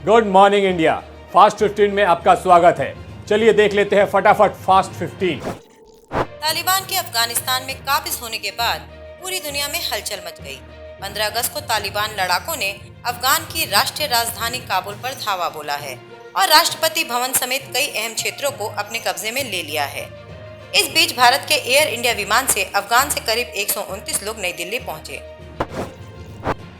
Good morning India. Fast 15 में आपका स्वागत है। चलिए देख लेते हैं फटाफट फास्ट 15। तालिबान के अफगानिस्तान में काबिज होने के बाद पूरी दुनिया में हलचल मच गई। 15 अगस्त को तालिबान लड़ाकों ने अफगान की राष्ट्रीय राजधानी काबुल पर धावा बोला है और राष्ट्रपति भवन समेत कई अहम क्षेत्रों को अपने कब्जे में ले लिया है। इस बीच भारत के एयर इंडिया विमान से अफगान से करीब 129 लोग नई दिल्ली पहुंचे।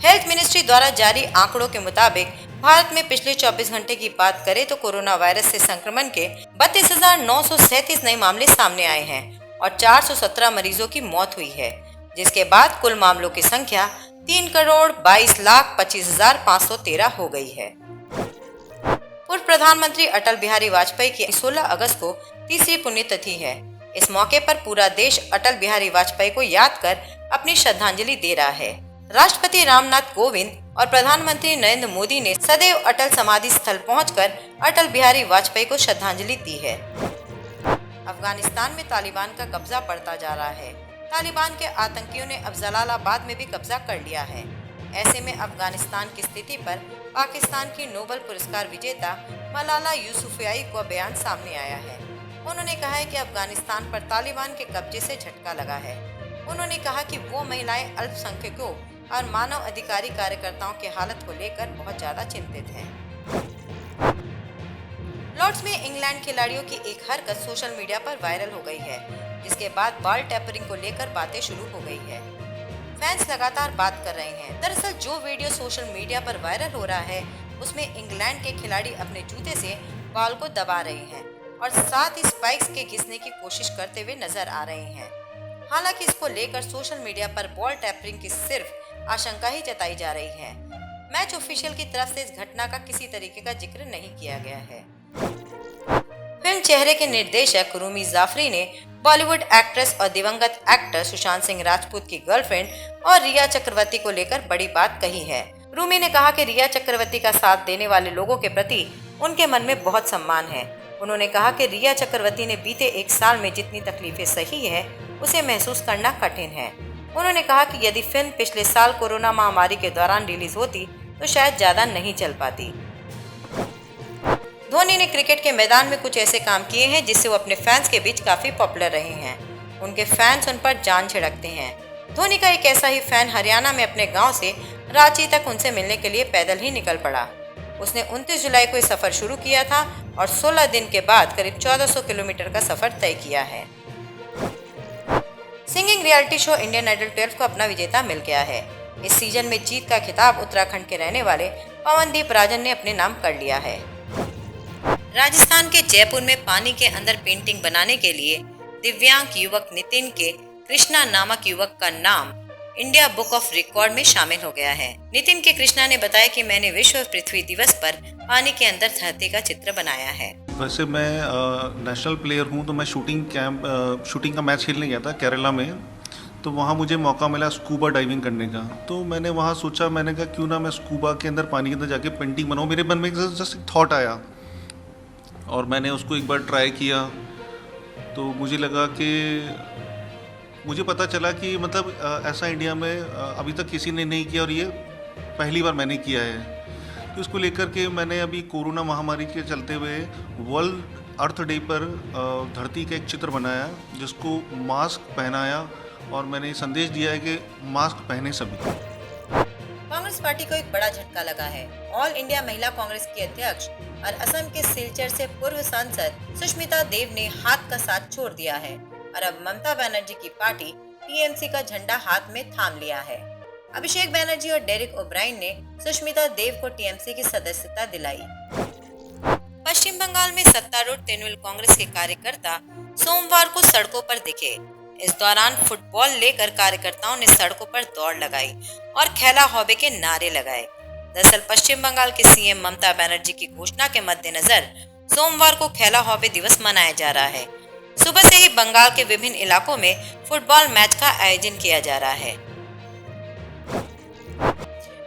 हेल्थ मिनिस्ट्री द्वारा जारी आंकड़ों के मुताबिक भारत में पिछले 24 घंटे की बात करें तो कोरोना वायरस से संक्रमण के 32,937 नए मामले सामने आए हैं और 417 मरीजों की मौत हुई है, जिसके बाद कुल मामलों की संख्या 3,22,25,513 हो गई है। पूर्व प्रधानमंत्री अटल बिहारी वाजपेयी की 16 अगस्त को तीसरी पुण्यतिथि है। इस मौके पर पूरा देश अटल बिहारी वाजपेयी को याद कर अपनी श्रद्धांजलि दे रहा है। राष्ट्रपति रामनाथ कोविंद और प्रधानमंत्री नरेंद्र मोदी ने सदैव अटल समाधि स्थल पहुंचकर अटल बिहारी वाजपेयी को श्रद्धांजलि दी है। अफगानिस्तान में तालिबान का कब्जा बढ़ता जा रहा है। तालिबान के आतंकियों ने अब जलालाबाद में भी कब्जा कर लिया है। ऐसे में अफगानिस्तान की स्थिति पर पाकिस्तान की नोबेल पुरस्कार विजेता मलाला यूसुफजई का बयान सामने आया है। उन्होंने कहा है कि अफगानिस्तान पर तालिबान के कब्जे से झटका लगा है। उन्होंने कहा कि वो महिलाएं, अल्पसंख्यकों और मानव अधिकारी कार्यकर्ताओं की हालत को लेकर बहुत ज्यादा चिंतित हैं। लॉर्ड्स में इंग्लैंड खिलाड़ियों की एक हरकत सोशल मीडिया पर वायरल हो गई है, जिसके बाद बॉल टैपरिंग को लेकर बातें शुरू हो गई है। फैंस लगातार बात कर रहे हैं। दरअसल जो वीडियो सोशल मीडिया पर वायरल हो रहा है उसमें इंग्लैंड के खिलाड़ी अपने जूते से बॉल को दबा रहे हैं और साथ ही स्पाइक्स के घिसने की कोशिश करते हुए नजर आ रहे हैं। हालांकि इसको लेकर सोशल मीडिया पर बॉल टैपरिंग की सिर्फ आशंका ही जताई जा रही है। मैच ऑफिशियल की तरफ से इस घटना का किसी तरीके का जिक्र नहीं किया गया है। फिल्म चेहरे के निर्देशक रूमी जाफरी ने बॉलीवुड एक्ट्रेस और दिवंगत एक्टर सुशांत सिंह राजपूत की गर्लफ्रेंड और रिया चक्रवर्ती को लेकर बड़ी बात कही है। रूमी ने कहा कि रिया चक्रवर्ती का साथ देने वाले लोगों के प्रति उनके मन में बहुत सम्मान है। उन्होंने कहा कि रिया चक्रवर्ती ने बीते एक साल में जितनी तकलीफें सही है उसे महसूस करना कठिन है। उन्होंने कहा कि यदि फिल्म पिछले साल कोरोना महामारी के दौरान रिलीज होती तो शायद ज्यादा नहीं चल पाती। धोनी ने क्रिकेट के मैदान में कुछ ऐसे काम किए हैं जिससे वो अपने फैंस के बीच काफी पॉपुलर रहे हैं। उनके फैंस उन पर जान छिड़कते हैं। धोनी का एक ऐसा ही फैन हरियाणा में अपने गांव से रांची तक उनसे मिलने के लिए पैदल ही निकल पड़ा। उसने 29 जुलाई को ये सफर शुरू किया था और 16 दिन के बाद करीब 1400 किलोमीटर का सफर तय किया है। Singing reality show Indian Idol 12 को अपना विजेता मिल गया है। इस सीजन में जीत का खिताब उत्तराखंड के रहने वाले पवनदीप राजन ने अपने नाम कर लिया है। राजस्थान के जयपुर में पानी के अंदर पेंटिंग बनाने के लिए दिव्यांग युवक नितिन के कृष्णा नामक युवक का नाम इंडिया बुक ऑफ रिकॉर्ड में शामिल हो गया है। नितिन के कृष्णा ने बताया कि मैंने विश्व पृथ्वी दिवस पर पानी के अंदर धरती का चित्र बनाया है। वैसे मैं नेशनल प्लेयर हूँ, तो मैं शूटिंग का मैच खेलने गया था केरला में। तो वहाँ मुझे मौका मिला स्कूबा डाइविंग करने का। तो मैंने वहाँ सोचा, मैंने कहा क्यों ना मैं स्कूबा के अंदर, पानी के अंदर जाके पेंटिंग बनाऊँ। मेरे मन में जस्ट एक थॉट आया और मैंने उसको एक बार ट्राई किया। तो मुझे लगा कि मुझे पता चला कि मतलब ऐसा इंडिया में अभी तक किसी ने नहीं किया और ये पहली बार मैंने किया है। तो इसको लेकर के मैंने अभी कोरोना महामारी के चलते हुए वर्ल्ड अर्थ डे पर धरती का एक चित्र बनाया, जिसको मास्क पहनाया और मैंने संदेश दिया है कि मास्क पहने सभी। कांग्रेस पार्टी को एक बड़ा झटका लगा है। ऑल इंडिया महिला कांग्रेस की अध्यक्ष और असम के सिलचर से पूर्व सांसद सुष्मिता देव ने हाथ का साथ छोड़ दिया है और अब ममता बनर्जी की पार्टी टीएमसी का झंडा हाथ में थाम लिया है। अभिषेक बनर्जी और डेरिक ओब्रायन ने सुष्मिता देव को टीएमसी की सदस्यता दिलाई। पश्चिम बंगाल में सत्तारूढ़ तृणमूल कांग्रेस के कार्यकर्ता सोमवार को सड़कों पर दिखे। इस दौरान फुटबॉल लेकर कार्यकर्ताओं ने सड़कों पर दौड़ लगाई और खेला हौबे के नारे लगाए। दरअसल पश्चिम बंगाल के सीएम ममता बनर्जी की घोषणा के मद्देनजर सोमवार को खेला हौबे दिवस मनाया जा रहा है। सुबह से ही बंगाल के विभिन्न इलाकों में फुटबॉल मैच का आयोजन किया जा रहा है।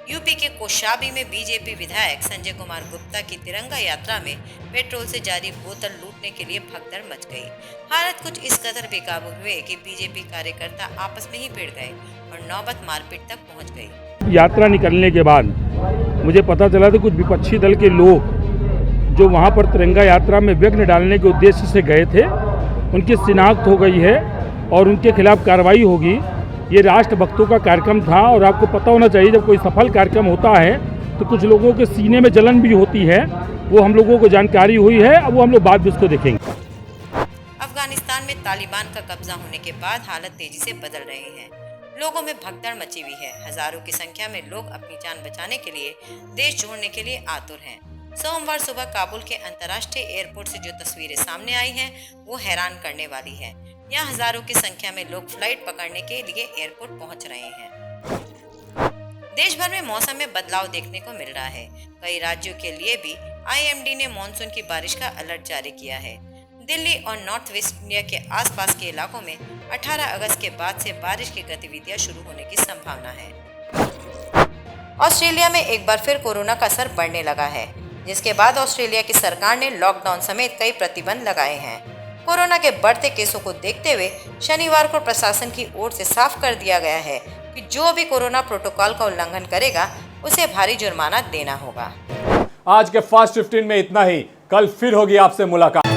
यूपी के कौशाम्बी में बीजेपी विधायक संजय कुमार गुप्ता की तिरंगा यात्रा में पेट्रोल से जारी बोतल लूटने के लिए भगदड़ मच गई। हालत कुछ इस कदर बेकाबू हुए कि बीजेपी कार्यकर्ता आपस में ही भिड़ गए और नौबत मारपीट तक पहुंच गई। यात्रा निकलने के बाद मुझे पता चला था कुछ विपक्षी दल के लोग जो वहाँ पर तिरंगा यात्रा में विघ्न डालने के उद्देश्य से गए थे, उनकी शिनाख्त हो गई है और उनके खिलाफ कार्रवाई होगी। ये राष्ट्रभक्तों का कार्यक्रम था और आपको पता होना चाहिए जब कोई सफल कार्यक्रम होता है तो कुछ लोगों के सीने में जलन भी होती है, वो हम लोगों को जानकारी हुई है। अब वो हम लोग बाद में उसको देखेंगे। अफगानिस्तान में तालिबान का कब्जा होने के बाद हालत तेजी से बदल रही है। लोगों में भगदड़ मची हुई है। हजारों की संख्या में लोग अपनी जान बचाने के लिए देश छोड़ने के लिए आतुर हैं। सोमवार सुबह काबुल के अंतर्राष्ट्रीय एयरपोर्ट से जो तस्वीरें सामने आई हैं वो हैरान करने वाली है। यहाँ हजारों की संख्या में लोग फ्लाइट पकड़ने के लिए एयरपोर्ट पहुँच रहे हैं। देश भर में मौसम में बदलाव देखने को मिल रहा है। कई राज्यों के लिए भी IMD ने मानसून की बारिश का अलर्ट जारी किया है। दिल्ली और नॉर्थ वेस्ट इंडिया के आसपास के इलाकों में 18 अगस्त के बाद से बारिश की गतिविधियां शुरू होने की संभावना है। ऑस्ट्रेलिया में एक बार फिर कोरोना का असर बढ़ने लगा है, जिसके बाद ऑस्ट्रेलिया की सरकार ने लॉकडाउन समेत कई प्रतिबंध लगाए हैं। कोरोना के बढ़ते केसों को देखते हुए शनिवार को प्रशासन की ओर से साफ कर दिया गया है कि जो भी कोरोना प्रोटोकॉल का उल्लंघन करेगा उसे भारी जुर्माना देना होगा। आज के फास्ट 15 में इतना ही। कल फिर होगी आपसे मुलाकात।